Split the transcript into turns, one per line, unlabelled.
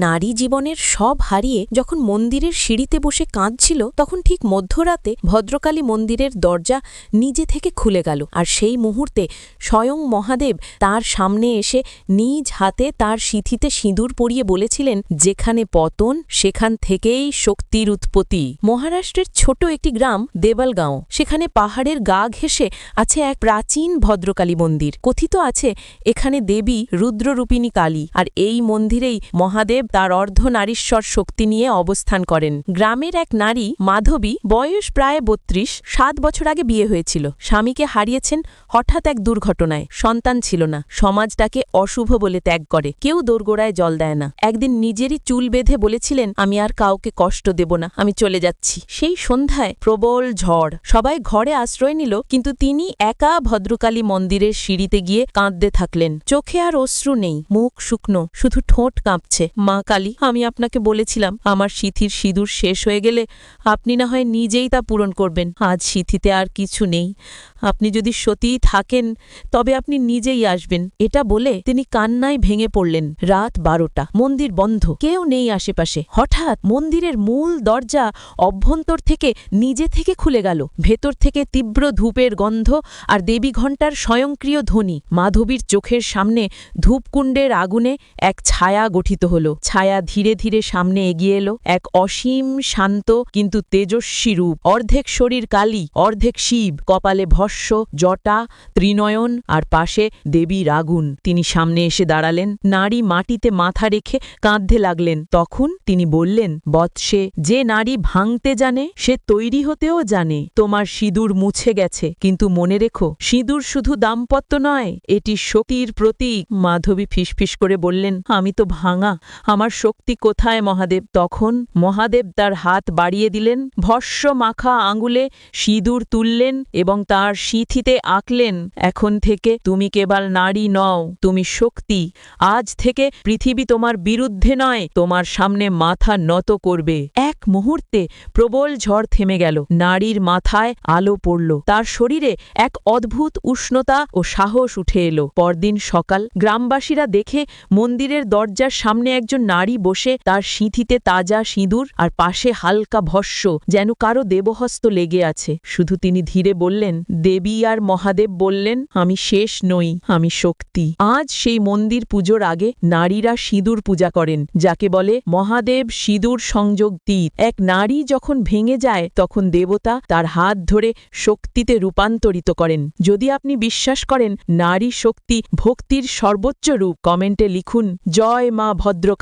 নারী জীবনের সব হারিয়ে যখন মন্দিরের সিঁড়িতে বসে কাঁদছিল তখন ঠিক মধ্যরাতে ভদ্রকালী মন্দিরের দরজা নিজে থেকে খুলে গেল, আর সেই মুহূর্তে স্বয়ং মহাদেব তার সামনে এসে নিজ হাতে তার সিঁথিতে সিঁদুর পরিয়ে বলেছিলেন, যেখানে পতন সেখান থেকেই শক্তির উৎপত্তি। মহারাষ্ট্রের ছোট একটি গ্রাম দেবালগাঁও, সেখানে পাহাড়ের গা ঘেঁষে আছে এক প্রাচীন ভদ্রকালী মন্দির। কথিত আছে এখানে দেবী রুদ্ররূপিণী কালী, আর এই মন্দিরেই মহাদেব তার অর্ধনারীশ্বর শক্তি নিয়ে অবস্থান করেন। গ্রামের এক নারী মাধবী, বয়স প্রায় ৩২, ৭ বছর আগে বিয়ে হয়েছিল। স্বামীকে হারিয়েছেন হঠাৎ এক দুর্ঘটনায়, সন্তান ছিল না। সমাজ তাকে অশুভ বলে ত্যাগ করে, কেউ দোরগোড়ায় জল দেয় না। একদিন নিজেরই চুল বেঁধে বলেছিলেন, আমি আর কাউকে কষ্ট দেব না, আমি চলে যাচ্ছি। সেই সন্ধ্যায় প্রবল ঝড়, সবাই ঘরে আশ্রয় নিল, কিন্তু তিনি একা ভদ্রকালী মন্দিরের সিঁড়িতে গিয়ে কাঁদতে থাকলেন। চোখে আর অশ্রু নেই, মুখ শুকনো, শুধু ঠোঁট কাঁপছে। মা কালী, আমি আপনাকে বলেছিলাম আমার সিঁথির সিঁদুর শেষ হয়ে গেলে আপনি না হয় নিজেই তা পূরণ করবেন। আজ সিঁথিতে আর কিছু নেই, আপনি যদি সত্যিই থাকেন তবে আপনি নিজেই আসবেন। এটা বলে তিনি কান্নায় ভেঙে পড়লেন। রাত ১২টা, মন্দির বন্ধ, কেউ নেই আশেপাশে। হঠাৎ মন্দিরের মূল দরজা অভ্যন্তর থেকে নিজে থেকে খুলে গেল। ভেতর থেকে তীব্র ধূপের গন্ধ আর দেবী ঘণ্টার স্বয়ংক্রিয় ধ্বনি। মাধবীর চোখের সামনে ধূপকুণ্ডের আগুনে এক ছায়া গঠিত হল। ছায়া ধীরে ধীরে সামনে এগিয়ে এলো, এক অসীম শান্ত কিন্তু তেজস্বী রূপ। অর্ধেক শরীর কালী, অর্ধেক শিব, কপালে ভস্য, জটা, ত্রিনয়ন, আর পাশে দেবীর আগুন। তিনি সামনে এসে দাঁড়ালেন। নারী মাটিতে মাথা রেখে কাঁদতে লাগলেন। তখন তিনি বললেন, বৎসে, যে নারী ভাঙতে জানে সে তৈরি হতেও জানে। তোমার সিঁদুর মুছে গেছে, কিন্তু মনে রেখো, সিঁদুর শুধু দাম্পত্য নয়, এটি শক্তির প্রতীক। মাধবী ফিসফিস করে বললেন, আমি তো ভাঙা, আমার শক্তি কোথায় মহাদেব? তখন মহাদেব তার হাত বাড়িয়ে দিলেন, ভস্য মাখা আঙুলে সিঁদুর তুললেন এবং তার সিঁথিতে আঁকলেন, এখন থেকে তুমি কেবল নারী নও, তুমি শক্তি। আজ থেকে পৃথিবী তোমার বিরুদ্ধে নয়, তোমার সামনে মাথা নত করবে। এক মুহূর্তে প্রবল ঝড় থেমে গেল। নারীর মাথায় আলো পড়ল, তার শরীরে এক অদ্ভুত উষ্ণতা ও সাহস উঠে এলো। পরদিন সকাল, গ্রামবাসীরা দেখে মন্দিরের দরজার সামনে একজন নারী বসে, তার সিঁথিতে তাজা সিঁদুর আর পাশে হালকা ভস্য, যেন কারো দেবহস্ত লেগে আছে। শুধু তিনি ধীরে বললেন, দেবী আর মহাদেব বললেন, আমি শেষ নই, আমি শক্তি। আজ সেই মন্দির পুজোর আগে নারীরা সিঁদুর পূজা করেন, যাকে বলে মহাদেব সিঁদুর সংযোগ তীর। এক নারী যখন ভেঙে যায় তখন দেবতা তার হাত ধরে শক্তিতে রূপান্তরিত করেন। যদি আপনি বিশ্বাস করেন নারী শক্তি ভক্তির সর্বোচ্চ রূপ, কমেন্টে লিখুন, জয় মা ভদ্রকালী।